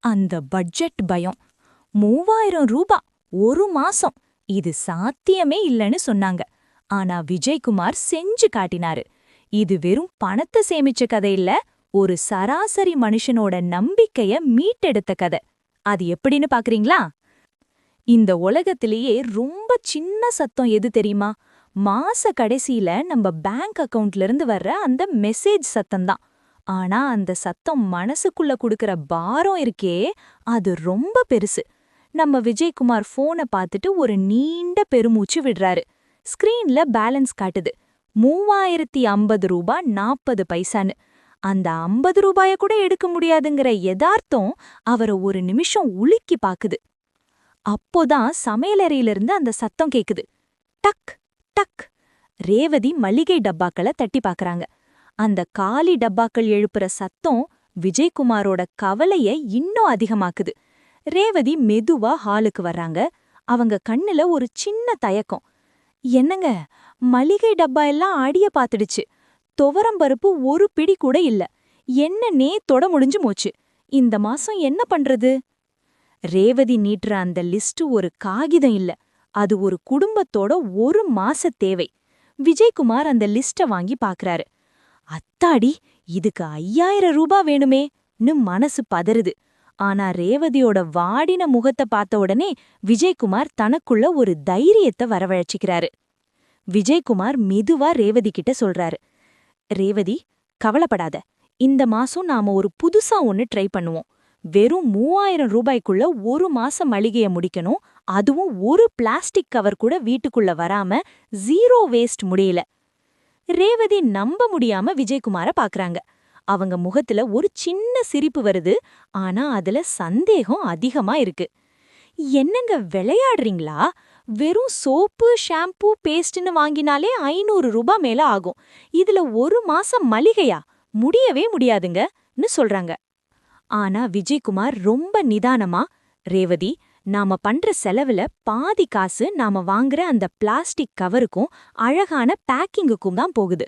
அந்த பட்ஜெட் பயம். 3000 ரூபா ஒரு மாசம், இது சாத்தியமே இல்லைன்னு சொன்னாங்க. ஆனா விஜய்குமார் செஞ்சு காட்டினாரு. இது வெறும் பணத்தை சேமிச்ச கதை இல்ல, ஒரு சராசரி மனுஷனோட நம்பிக்கைய மீட்டெடுத்த கதை. அது எப்படின்னு பாக்குறீங்களா? இந்த உலகத்திலேயே ரொம்ப சின்ன சத்தம் எது தெரியுமா? மாச கடைசியில நம்ம பேங்க் அக்கவுண்ட்ல இருந்து வர்ற அந்த மெசேஜ் சத்தம்தான். ஆனா அந்த சத்தம் மனசுக்குள்ள குடுக்கற பாரம் இருக்கே, அது ரொம்ப பெருசு. நம்ம விஜய்குமார் போனை பார்த்துட்டு ஒரு நீண்ட பெருமூச்சு விடுறாரு. ஸ்கிரீன்ல பேலன்ஸ் காட்டுது 3050 ரூபா 40 பைசான்னு. அந்த 50 ரூபாய கூட எடுக்க முடியாதுங்கிற யதார்த்தம் அவரை ஒரு நிமிஷம் உலுக்கி பாக்குது. அப்போதான் சமையலறையிலிருந்து அந்த சத்தம் கேக்குது. டக் டக். ரேவதி மளிகை டப்பாக்களை தட்டி பாக்குறாங்க. அந்த காலி டப்பாக்கள் எழுப்புற சத்தம் விஜய்குமாரோட கவலைய இன்னும் அதிகமாக்குது. ரேவதி மெதுவா ஹாலுக்கு வர்றாங்க. அவங்க கண்ணுல ஒரு சின்ன தயக்கம். என்னங்க, மளிகை டப்பா எல்லாம் அடிய பாத்துடுச்சு. துவரம் பருப்பு ஒரு பிடி கூட இல்ல. என்ன தொட முடிஞ்சு போச்சு. இந்த மாசம் என்ன பண்றது? ரேவதி நீட்டுற அந்த லிஸ்ட் ஒரு காகிதம் இல்ல, அது ஒரு குடும்பத்தோட ஒரு மாச தேவை. விஜய்குமார் அந்த லிஸ்ட வாங்கி பாக்குறாரு. அத்தாடி, இதுக்கு 5000 ரூபா வேணுமேன்னு மனசு பதறுது. ஆனா ரேவதியோட வாடின முகத்தை பார்த்த உடனே விஜய்குமார் தனக்குள்ள ஒரு தைரியத்தை வரவழைச்சிக்கிறாரு. விஜய்குமார் மெதுவா ரேவதி கிட்ட சொல்றாரு. ரேவதி, கவலைப்படாத. இந்த மாசம் நாம ஒரு புதுசா ஒன்னு ட்ரை பண்ணுவோம். வெறும் 3000 ரூபாய்க்குள்ள ஒரு மாசம் மளிகைய முடிக்கணும். அதுவும் ஒரு பிளாஸ்டிக் கவர் கூட வீட்டுக்குள்ள வராம ஜீரோ வேஸ்ட் முடியல. ரேவதி நம்ப முடியாம விஜய்குமார பாக்குறாங்க. அவங்க முகத்துல ஒரு சின்ன சிரிப்பு வருது. ஆனா அதுல சந்தேகம் அதிகமா இருக்கு. என்னங்க, விளையாடுறீங்களா? வெறும் சோப்பு, ஷாம்பு, பேஸ்ட்னு வாங்கினாலே 500 ரூபா மேல ஆகும். இதுல ஒரு மாசம் மளிகையா? முடியவே முடியாதுங்கன்னு சொல்றாங்க. ஆனா விஜய்குமார் ரொம்ப நிதானமா, ரேவதி, நாம பண்ற செலவுல பாதி காசு நாம வாங்குற அந்த பிளாஸ்டிக் கவருக்கும் அழகான பேக்கிங்குக்கும் தான் போகுது.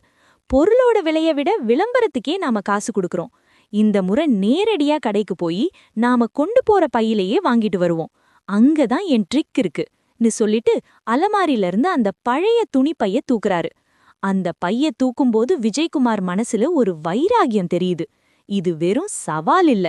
பொருளோட விலைய விட விளம்பரத்துக்கே நாம காசு கொடுக்கறோம். இந்த முறை நேரடியா கடைக்கு போய் நாம கொண்டு போற பையிலேயே வாங்கிட்டு வருவோம். அங்கதான் என் ட்ரிக் இருக்குன்னு சொல்லிட்டு அலமாரில இருந்து அந்த பழைய துணி பைய தூக்குறாரு. அந்த பைய தூக்கும்போது விஜய்குமார் மனசுல ஒரு வைராகியம் தெரியுது. இது வெறும் சவால் இல்ல,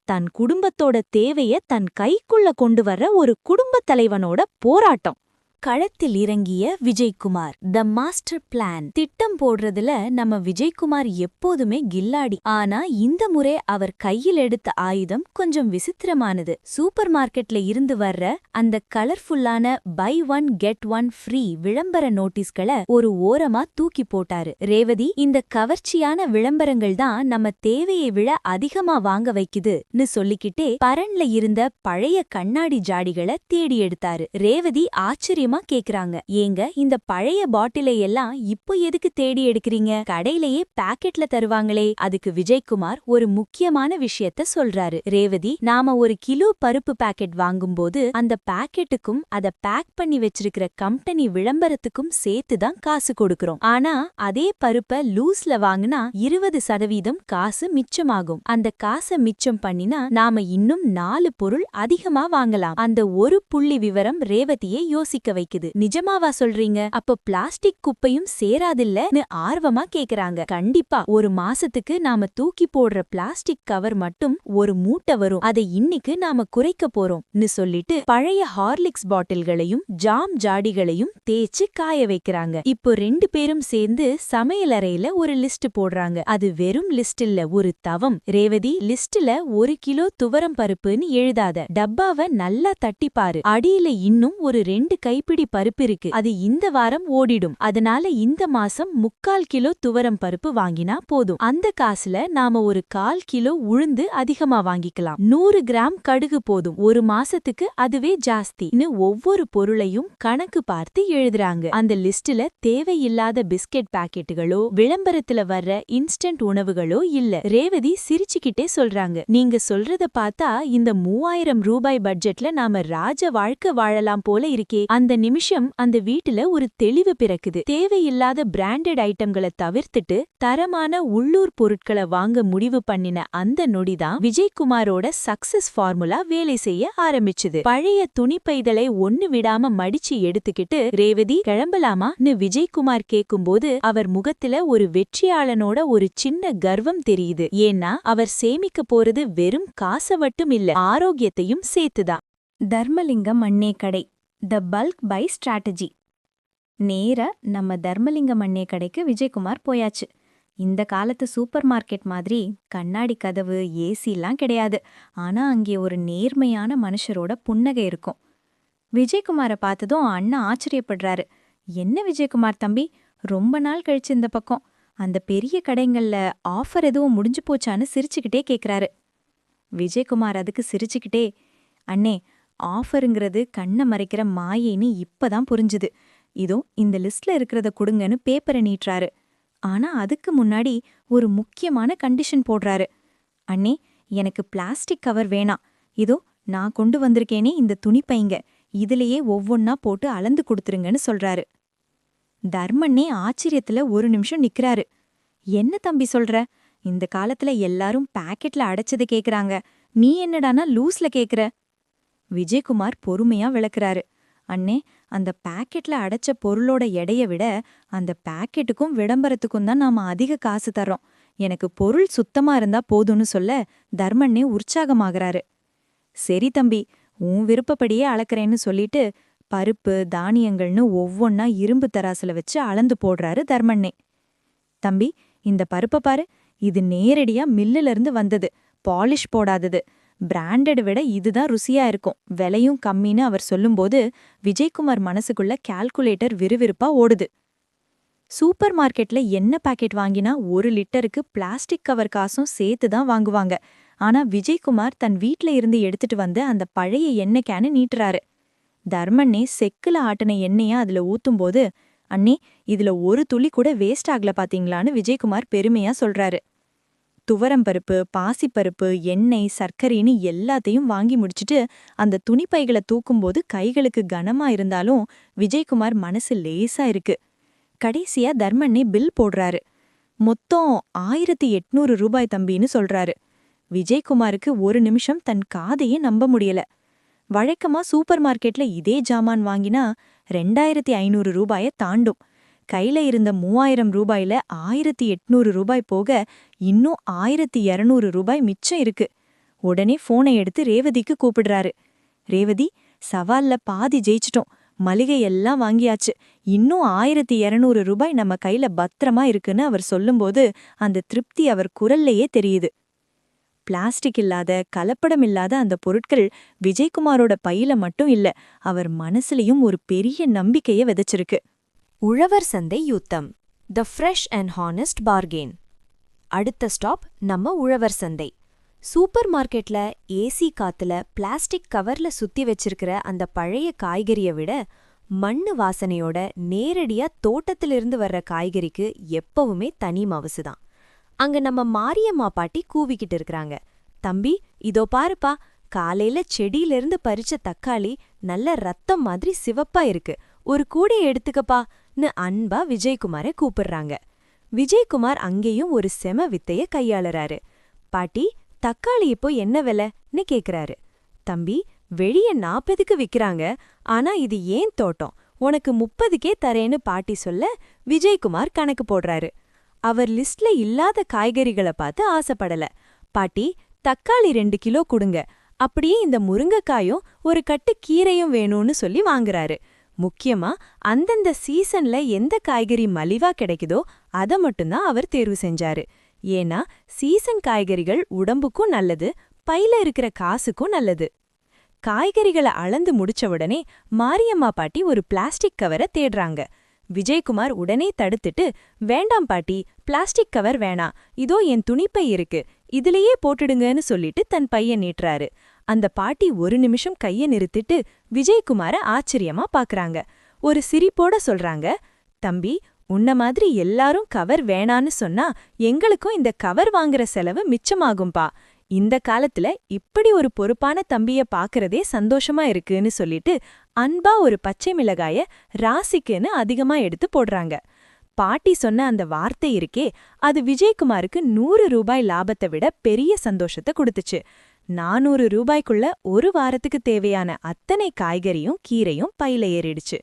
தன் குடும்பத்தோட தேவைய தன் கைக்குள்ள கொண்டு வர்ற ஒரு குடும்பத் தலைவனோட போராட்டம். களத்தில் இறங்கிய விஜய்குமார். The master plan. திட்டம் போடுறதுல நம்ம விஜய்குமார் எப்போதுமே கில்லாடி. ஆனா இந்த முறை அவர் கையில் எடுத்த ஆயுதம் கொஞ்சம் விசித்திரமானது. சூப்பர் மார்க்கெட்ல இருந்து வர்ற அந்த கலர்ஃபுல்லான buy one get one free விளம்பர நோட்டீஸ்களை ஒரு ஓரமா தூக்கி போட்டாரு. ரேவதி, இந்த கவர்ச்சியான விளம்பரங்கள் தான் நம்ம தேவையை விட அதிகமா வாங்க வைக்குதுன்னு சொல்லிக்கிட்டே பரன்ல இருந்த பழைய கண்ணாடி ஜாடிகளை தேடி எடுத்தாரு. ரேவதி ஆச்சரியமா கேக்குறாங்க. ஏங்க, இந்த பழைய பாட்டிலை எல்லாம் இப்போ எதுக்கு தேடி எடுக்கிறீங்க? கடையிலேயே பாக்கெட்ல தருவாங்களே. அதுக்கு விஜய்குமார் ஒரு முக்கியமான விஷயத்த சொல்றாரு. ரேவதி, நாம ஒரு கிலோ பருப்பு பாக்கெட் வாங்கும்போது அந்த பாக்கெட்டுக்கும் அத பேக் பண்ணி வச்சிருக்கிற கம்பெனி விளம்பரத்துக்கும் சேர்த்துதான் காசு கொடுக்கறோம். ஆனா அதே பருப்ப லூஸ்ல வாங்குனா 20% காசு மிச்சமாகும். அந்த காசை மிச்சம் பண்ணினா நாம இன்னும் 4 பொருள் அதிகமா வாங்கலாம். அந்த ஒரு புள்ளி விவரம் ரேவதியை யோசிக்க வைக்குது. நிஜமாவா சொல்றீங்க? அப்போ பிளாஸ்டிக் குப்பையும் சேராதில்லன்னு ஆர்வமா கேக்குறாங்க. கண்டிப்பா. ஒரு மாசத்துக்கு நாம தூக்கி போடுற பிளாஸ்டிக் கவர் மட்டும் ஒரு மூட்டை வரும். அதை இன்னைக்கு நாம குறைக்க போறோம்னு சொல்லிட்டு பழைய ஹார்லிக்ஸ் பாட்டில்களையும் ஜாம் ஜாடிகளையும் தேய்ச்சு காய வைக்கிறாங்க. இப்போ 2 பேரும் சேர்ந்து சமையலறையில ஒரு லிஸ்ட் போடுறாங்க. அது வெறும் லிஸ்ட் இல்ல, ஒரு தவம். ரேவதி, லிஸ்ட்ல 1 கிலோ துவரம் பருப்புன்னு எழுதாத. டப்பாவை நல்லா தட்டிப்பாரு. அடியில இன்னும் ஒரு 2 கைப்பிடி பருப்பு இருக்கு. அது இந்த வாரம் ஓடிடும். அதனால இந்த மாசம் 3/4 கிலோ துவரம் பருப்பு வாங்கினா போதும். அந்த காசுல நாம ஒரு 1/4 கிலோ உளுந்து அதிகமா வாங்கிக்கலாம். 100 கிராம் கடுகு போதும். ஒரு மாசத்துக்கு அதுவே ஜாஸ்தின்னு ஒவ்வொரு பொருளையும் கணக்கு பார்த்து எழுதுறாங்க. அந்த லிஸ்ட்ல தேவையில்லாத பிஸ்கெட் பாக்கெட்டுகளோ விளம்பரத்துல வர்ற இன்ஸ்டன்ட் உணவுகளோ இல்ல. ரேவதி சிரிச்சுக்கிட்டே சொல்றாங்க. நீங்க சொல்றத பார்த்தா இந்த 3000 ரூபாய் பட்ஜெட்ல நாம ராஜ வாழ்க்கை வாழலாம் போல இருக்கே. அந்த நிமிஷம் அந்த வீட்டுல ஒரு தெளிவு பிறக்குது. தேவையில்லாத பிராண்டட் ஐட்டம்களை தவிர்த்துட்டு தரமான உள்ளூர் பொருட்களை வாங்க முடிவு பண்ணின அந்த நொடிதான் விஜய்குமாரோட சக்சஸ் ஃபார்முலா வேலை செய்ய ஆரம்பிச்சுது. பழைய துணிப்பைதலை ஒன்னு விடாம மடிச்சு எடுத்துக்கிட்டு ரேவதி கிளம்பலாமான்னு விஜய்குமார் கேக்கும்போது அவர் முகத்துல ஒரு வெற்றியாளனோட ஒரு சின்ன கர்வம் தெரியுது. ஏன்னா அவர் சேமிக்க போறது வெறும் காசை மட்டும் இல்ல, ஆரோக்கியத்தையும் சேர்த்துதான். தர்மலிங்கம் அண்ணே கடை, த பல்க் பை ஸ்ட்ராட்டஜி. நேரா நம்ம தர்மலிங்கம் அண்ணே கடைக்கு விஜய்குமார் போயாச்சு. இந்த காலத்து சூப்பர் மார்க்கெட் மாதிரி கண்ணாடி கதவு, ஏசிலாம் கிடையாது. ஆனா அங்கே ஒரு நேர்மையான மனுஷரோட புன்னகை இருக்கும். விஜய்குமாரை பார்த்ததும் அண்ணா ஆச்சரியப்படுறாரு. என்ன விஜயகுமார் தம்பி, ரொம்ப நாள் கழிச்சு இந்த பக்கம். அந்த பெரிய கடைங்கள்ல ஆஃபர் எதுவும் முடிஞ்சு போச்சான்னு சிரிச்சுக்கிட்டே கேக்குறாரு. விஜய்குமார் அதுக்கு சிரிச்சுக்கிட்டே, அண்ணே, ஆஃபருங்கிறது கண்ணை மறைக்கிற மாயேன்னு இப்பதான் புரிஞ்சுது. இதோ இந்த லிஸ்ட்ல இருக்கிறத கொடுங்கன்னு பேப்பரை நீட்டுறாரு. ஆனா அதுக்கு முன்னாடி ஒரு முக்கியமான கண்டிஷன் போடுறாரு. அண்ணே, எனக்கு பிளாஸ்டிக் கவர் வேணாம். இதோ நான் கொண்டு வந்திருக்கேனே இந்த துணிப்பைங்க, இதுலயே ஒவ்வொன்னா போட்டு அளந்து கொடுத்துருங்கன்னு சொல்றாரு. தர்மண்ணே ஆச்சரியத்துல ஒரு நிமிஷம் நிக்கிறாரு. என்ன தம்பி சொல்ற? இந்த காலத்துல எல்லாரும் பாக்கெட்ல அடைச்சது கேக்குறாங்க, நீ என்னடானா லூஸ்ல கேக்குற? விஜய்குமார் பொறுமையா விளக்குறாரு. அண்ணே, அந்த பாக்கெட்ல அடைச்ச பொருளோட எடைய விட அந்த பாக்கெட்டுக்கும் விளம்பரத்துக்கும் தான் நாம அதிக காசு தர்றோம். எனக்கு பொருள் சுத்தமா இருந்தா போதும்னு சொல்ல தர்மண்ணே உற்சாகமாகறாரு. சரி தம்பி, உன் விருப்பப்படியே அளக்குறேன்னு சொல்லிட்டு பருப்பு, தானியங்கள்னு ஒவ்வொன்னா இரும்பு தராசுல வச்சு அளந்து போடுறாரு தர்மண்ணே. தம்பி, இந்த பருப்பை பாரு, இது நேரடியா மில்லுல இருந்து வந்தது, பாலிஷ் போடாதது. பிராண்டட் விட இதுதான் ருசியா இருக்கும், விலையும் கம்மின்னு அவர் சொல்லும்போது விஜய்குமார் மனசுக்குள்ள கால்குலேட்டர் விறுவிறுப்பா ஓடுது. சூப்பர் மார்க்கெட்ல என்ன பாக்கெட் வாங்கினா 1 லிட்டருக்கு பிளாஸ்டிக் கவர் காசும் சேர்த்து தான் வாங்குவாங்க. ஆனா விஜய்குமார் தன் வீட்ல இருந்து எடுத்துட்டு வந்து அந்த பழைய எண்ணெய் கேனு நீட்டுறாரு. தர்மண்ணே செக்குல ஆட்டின எண்ணெயா அதுல ஊத்தும்போது, அண்ணே, இதுல ஒரு துளி கூட வேஸ்ட் ஆகல பாத்தீங்களான்னு விஜய்குமார் பெருமையா சொல்றாரு. துவரம்பருப்பு, பாசிப்பருப்பு, எண்ணெய், சர்க்கரைன்னு எல்லாத்தையும் வாங்கி முடிச்சுட்டு அந்த துணிப்பைகளை தூக்கும்போது கைகளுக்கு கனமா இருந்தாலும் விஜய்குமார் மனசு லேசா இருக்கு. கடைசியா தர்மண்ணே பில் போடுறாரு. மொத்தம் 1800 ரூபாய் தம்பின்னு சொல்றாரு. விஜய்குமாருக்கு ஒரு நிமிஷம் தன் காதையே நம்ப முடியல. வழக்கமா சூப்பர் மார்க்கெட்ல இதே ஜாமான் வாங்கினா 2500 ரூபாய தாண்டும். கையில இருந்த 3000 ரூபாயில 1800 ரூபாய் போக இன்னும் 1200 ரூபாய் மிச்சம் இருக்கு. உடனே போனை எடுத்து ரேவதிக்கு கூப்பிடுறாரு. ரேவதி, சவால்ல பாதி ஜெயிச்சிட்டோம், மளிகை எல்லாம் வாங்கியாச்சு, இன்னும் 1200 ரூபாய் நம்ம கையில பத்திரமா இருக்குன்னு அவர் சொல்லும்போது அந்த திருப்தி அவர் குரல்லையே தெரியுது. பிளாஸ்டிக் இல்லாத, கலப்படம் இல்லாத அந்த பொருட்கள் விஜய்குமாரோட பையில மட்டும் இல்ல, அவர் மனசுலயும் ஒரு பெரிய நம்பிக்கைய விதைச்சிருக்கு. உழவர் சந்தை யுத்தம், த ஃப்ரெஷ் அண்ட் ஹானஸ்ட் பார்கெயின். அடுத்த ஸ்டாப் நம்ம உழவர் சந்தை. சூப்பர் மார்க்கெட்ல ஏசி காத்துல பிளாஸ்டிக் கவர்ல சுத்தி வச்சிருக்கிற அந்த பழைய காய்கறியை விட மண்ணு வாசனையோட நேரடியா தோட்டத்திலிருந்து வர்ற காய்கறிக்கு எப்பவுமே தனி மவசுதான். அங்க நம்ம மாரியம்மா பாட்டி கூவிக்கிட்டு இருக்கிறாங்க. தம்பி, இதோ பாருப்பா, காலையில செடியிலிருந்து பறிச்ச தக்காளி நல்ல ரத்தம் மாதிரி சிவப்பா இருக்கு, ஒரு கூடைய எடுத்துக்கப்பான்னு அன்பா விஜய்குமாரை கூப்பிடுறாங்க. விஜய்குமார் அங்கேயும் ஒரு செம வித்தைய கையாளுறாரு. பாட்டி, தக்காளி இப்போ என்ன விலைன்னு கேக்குறாரு. தம்பி, வெளிய 40க்கு விக்கிறாங்க, ஆனா இது ஏன் தோட்டம், உனக்கு 30க்கே தரேன்னு பாட்டி சொல்ல விஜய்குமார் கணக்கு போடுறாரு. அவர் லிஸ்ட்ல இல்லாத காய்கறிகளை பார்த்து ஆசைப்படல. பாட்டி, தக்காளி 2 கிலோ கொடுங்க, அப்படியே இந்த முருங்கைக்காயும் ஒரு கட்டு கீரையும் வேணும்னு சொல்லி வாங்குறாரு. முக்கியமா அந்தந்த சீசன்ல எந்த காய்கறி மலிவா கிடைக்குதோ அதை மட்டும்தான் அவர் தேர்வு செஞ்சாரு. ஏன்னா சீசன் காய்கறிகள் உடம்புக்கும் நல்லது, பையில இருக்கிற காசுக்கும் நல்லது. காய்கறிகளை அளந்து முடிச்ச உடனே மாரியம்மா பாட்டி ஒரு பிளாஸ்டிக் கவரை தேடுறாங்க. விஜய்குமார் உடனே தடுத்துட்டு, வேண்டாம் பாட்டி, பிளாஸ்டிக் கவர் வேணாம், இதோ என் துணிப்பை இருக்கு, இதுலயே போட்டுடுங்கன்னு சொல்லிட்டு தன் பைய நீட்டுறாரு. அந்த பாட்டி ஒரு நிமிஷம் கைய நிறுத்திட்டு விஜய்குமார ஆச்சரியமா பாக்குறாங்க. ஒரு சிரிப்போட சொல்றாங்க, தம்பி, உன்ன மாதிரி எல்லாரும் கவர் வேணான்னு சொன்னா எங்களுக்கும் இந்த கவர் வாங்குற செலவு மிச்சமாகும்பா. இந்த காலத்துல இப்படி ஒரு பொறுப்பான தம்பிய பாக்குறதே சந்தோஷமா இருக்குன்னு சொல்லிட்டு அன்பா ஒரு பச்சை மிளகாய ராசிக்குன்னு அதிகமா எடுத்து போடுறாங்க. பாட்டி சொன்ன அந்த வார்த்தை இருக்கே, அது விஜயகுமாருக்கு 100 ரூபாய் லாபத்தை விட பெரிய சந்தோஷத்தை கொடுத்துச்சு. 400 ரூபாய்க்குள்ள ஒரு வாரத்துக்கு தேவையான அத்தனை காய்கறியும் கீரையும் பையில ஏறிடுச்சு.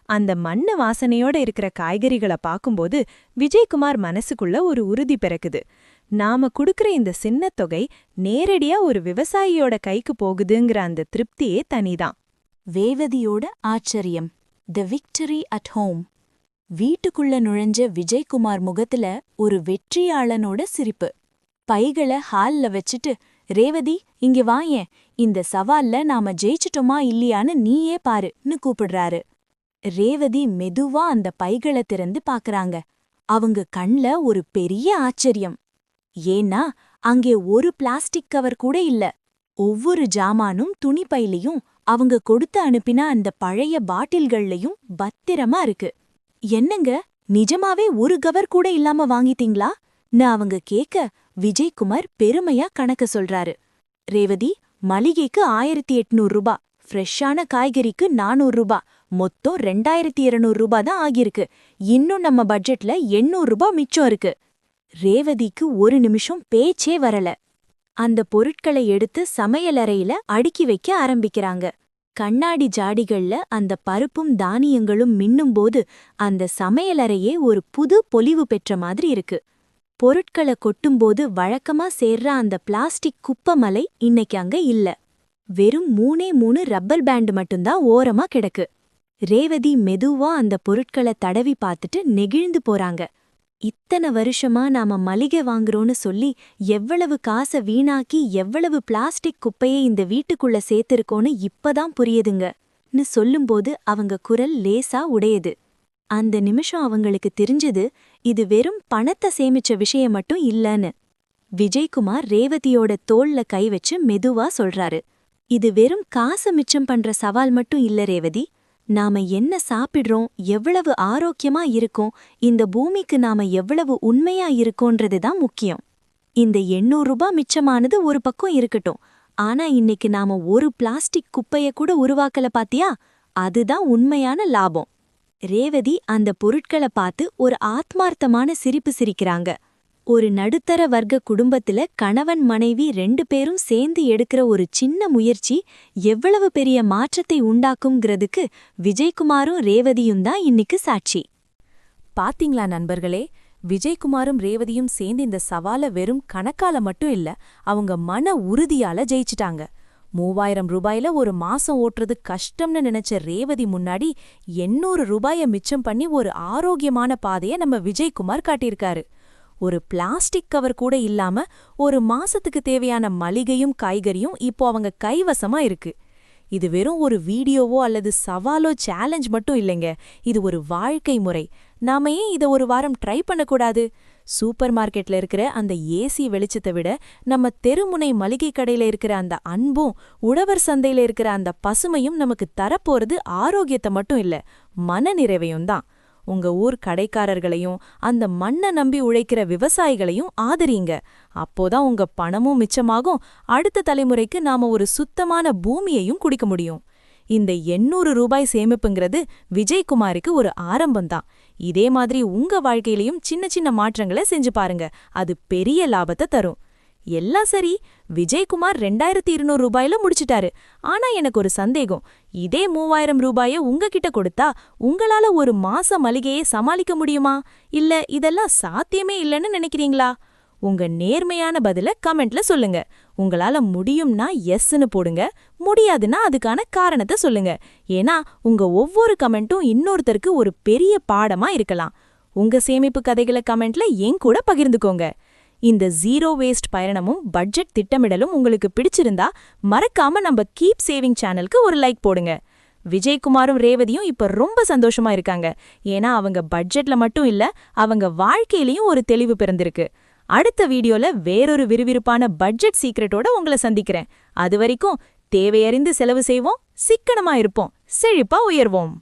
அந்த மண்ணு வாசனையோட இருக்கிற காய்கறிகளை பார்க்கும்போது விஜயகுமார் மனசுக்குள்ள ஒரு உறுதி பிறக்குது. நாம குடுக்கிற இந்த சின்ன தொகை நேரடியா ஒரு விவசாயியோட கைக்கு போகுதுங்கிற அந்த திருப்தியே தனிதான். வேவதியோட ஆச்சரியம். தி விக்டரி அட் ஹோம். வீட்டுக்குள்ள நுழைஞ்ச விஜயகுமார் முகத்துல ஒரு வெற்றியாளனோட சிரிப்பு. பைகளை ஹால்ல வச்சுட்டு, ரேவதி இங்க வாயேன், இந்த சவால்ல நாம ஜெயிச்சிட்டோமா இல்லையான்னு நீயே பாருன்னு கூப்பிடுறாரு. ரேவதி மெதுவா அந்த பைகளை திறந்து பாக்குறாங்க. அவங்க கண்ல ஒரு பெரிய ஆச்சரியம். ஏன்னா அங்கே ஒரு பிளாஸ்டிக் கவர் கூட இல்ல. ஒவ்வொரு ஜாமானும் துணிப்பையிலையும் அவங்க கொடுத்து அனுப்பின அந்த பழைய பாட்டில்கள்லயும் பத்திரமா இருக்கு. என்னங்க, நிஜமாவே ஒரு கவர் கூட இல்லாம வாங்கிட்டீங்களா?ன்னு அவங்க கேக்க விஜயகுமார் பெருமையா கணக்க சொல்றாரு. ரேவதி, மளிகைக்கு 1800 ரூபாய், ஃப்ரெஷ்ஷான காய்கறிக்கு 400 ரூபாய், மொத்தம் 2200 ரூபாய் தான் ஆகியிருக்கு. இன்னும் நம்ம பட்ஜெட்ல 800 ரூபாய் மிச்சம் இருக்கு. ரேவதிக்கு ஒரு நிமிஷம் பேச்சே வரல. அந்த பொருட்களை எடுத்து சமையலறையில அடுக்கி வைக்க ஆரம்பிக்கிறாங்க. கண்ணாடி ஜாடிகள்ல அந்த பருப்பும் தானியங்களும் மின்னும்போது அந்த சமையலறையே ஒரு புது பொலிவு பெற்ற மாதிரி இருக்கு. பொருட்களை கொட்டும்போது வழக்கமா சேர்ற அந்த பிளாஸ்டிக் குப்பமலை இன்னைக்கு அங்க இல்ல. வெறும் 3 ரப்பர் பேண்ட் மட்டும்தான் ஓரமா கிடக்கு. ரேவதி மெதுவா அந்த பொருட்களை தடவி பார்த்துட்டு நெகிழ்ந்து போறாங்க. இத்தனை வருஷமா நாம மளிகை வாங்குறோன்னு சொல்லி எவ்வளவு காசை வீணாக்கி எவ்வளவு பிளாஸ்டிக் குப்பையை இந்த வீட்டுக்குள்ள சேர்த்திருக்கோன்னு இப்பதான் புரியுதுங்கன்னு சொல்லும்போது அவங்க குரல் லேசா உடையுது. அந்த நிமிஷம் அவங்களுக்கு தெரிஞ்சது, இது வெறும் பணத்தை சேமிச்ச விஷயம் மட்டும் இல்லன்னு. விஜயகுமார் ரேவதியோட தோள்ல கை வச்சு மெதுவா சொல்றாரு, இது வெறும் காசு மிச்சம் பண்ற சவால் மட்டும் இல்ல ரேவதி. நாம என்ன சாப்பிடுறோம், எவ்வளவு ஆரோக்கியமா இருக்கோம், இந்த பூமிக்கு நாம எவ்வளவு உண்மையா இருக்கோன்றதுதான் முக்கியம். இந்த 800 ரூபாய் மிச்சமானது ஒரு பக்கம் இருக்கட்டும், ஆனா இன்னைக்கு நாம ஒரு பிளாஸ்டிக் குப்பைய கூட உருவாக்கல பாத்தியா, அதுதான் உண்மையான லாபம். ரேவதி அந்த பொருட்களை பார்த்து ஒரு ஆத்மார்த்தமான சிரிப்பு சிரிக்கிறாங்க. ஒரு நடுத்தர வர்க்க குடும்பத்துல கணவன் மனைவி 2 பேரும் சேர்ந்து எடுக்கிற ஒரு சின்ன முயற்சி எவ்வளவு பெரிய மாற்றத்தை உண்டாக்கும்ங்கிறதுக்கு விஜயகுமாரும் ரேவதியும் தான் இன்னைக்கு சாட்சி. பாத்தீங்களா நண்பர்களே, விஜயகுமாரும் ரேவதியும் சேர்ந்து இந்த சவாலை வெறும் கணக்கால மட்டும் இல்ல, அவங்க மன உறுதியால ஜெயிச்சிட்டாங்க. 3000 ரூபாயில ஒரு மாசம் ஓட்டுறது கஷ்டம்னு நினைச்ச ரேவதி முன்னாடி 800 ரூபாய மிச்சம் பண்ணி ஒரு ஆரோக்கியமான பாதைய நம்ம விஜயகுமார் காட்டியிருக்காரு. ஒரு பிளாஸ்டிக் கவர் கூட இல்லாம ஒரு மாசத்துக்கு தேவையான மளிகையும் காய்கறியும் இப்போ அவங்க கைவசமா இருக்கு. இது வெறும் ஒரு வீடியோவோ அல்லது சவாலோ சேலஞ்ச் மட்டும் இல்லைங்க, இது ஒரு வாழ்க்கை முறை. நாம ஏன் இதை ஒரு வாரம் ட்ரை பண்ணக்கூடாது? சூப்பர் மார்க்கெட்ல இருக்கிற அந்த ஏசி வெளிச்சத்தை விட நம்ம தெருமுனை மளிகை கடையில இருக்கிற அந்த அன்பும் உழவர் சந்தையில இருக்கிற அந்த பசுமையும் நமக்கு தரப்போறது ஆரோக்கியத்தை மட்டும் இல்ல, மன நிறைவையும் தான். உங்க ஊர் கடைக்காரர்களையும் அந்த மண்ணை நம்பி உழைக்கிற விவசாயிகளையும் ஆதரிங்க. அப்போதான் உங்க பணமும் மிச்சமாகும், அடுத்த தலைமுறைக்கு நாம ஒரு சுத்தமான பூமியையும் குடிக்க முடியும். இந்த 800 ரூபாய் சேமிப்புங்கிறது விஜயகுமாருக்கு ஒரு ஆரம்பம்தான். இதே மாதிரி உங்க வாழ்க்கையிலையும் சின்ன சின்ன மாற்றங்களை செஞ்சு பாருங்க, அது பெரிய லாபத்தை தரும். எல்லாம் சரி, விஜயகுமார் 2200 ரூபாயில முடிச்சிட்டாரு. ஆனா எனக்கு ஒரு சந்தேகம், இதே 3000 ரூபாய உங்ககிட்ட கொடுத்தா உங்களால ஒரு மாச மளிகையை சமாளிக்க முடியுமா, இல்ல இதெல்லாம் சாத்தியமே இல்லைன்னு நினைக்கிறீங்களா? உங்க நேர்மையான பதில கமெண்ட்ல சொல்லுங்க. உங்களால முடியும்னா எஸ்ன்னு போடுங்க, முடியாதுன்னா அதுக்கான காரணத்தை சொல்லுங்க. ஏன்னா உங்க ஒவ்வொரு கமெண்ட்டும் இன்னொருத்தருக்கு ஒரு பெரிய பாடமா இருக்கலாம். உங்க சேமிப்பு கதைகளை கமெண்ட்ல என் கூட பகிர்ந்துக்கோங்க. இந்த ஜீரோ வேஸ்ட் பயணமும் பட்ஜெட் திட்டமிடலும் உங்களுக்கு பிடிச்சிருந்தா மறக்காம நம்ம கீப் சேவிங் சேனலுக்கு ஒரு லைக் போடுங்க. விஜயகுமாரும் ரேவதியும் இப்ப ரொம்ப சந்தோஷமா இருக்காங்க. ஏன்னா அவங்க பட்ஜெட்ல மட்டும் இல்ல, அவங்க வாழ்க்கையிலயும் ஒரு தெளிவு பிறந்திருக்கு. அடுத்த வீடியோல வேறொரு விறுவிறுப்பான பட்ஜெட் சீக்ரெட்டோட உங்களை சந்திக்கிறேன். அது வரைக்கும் தேவையறிந்து செலவு செய்வோம், சிக்கனமா இருப்போம், செழிப்பா உயர்வோம்.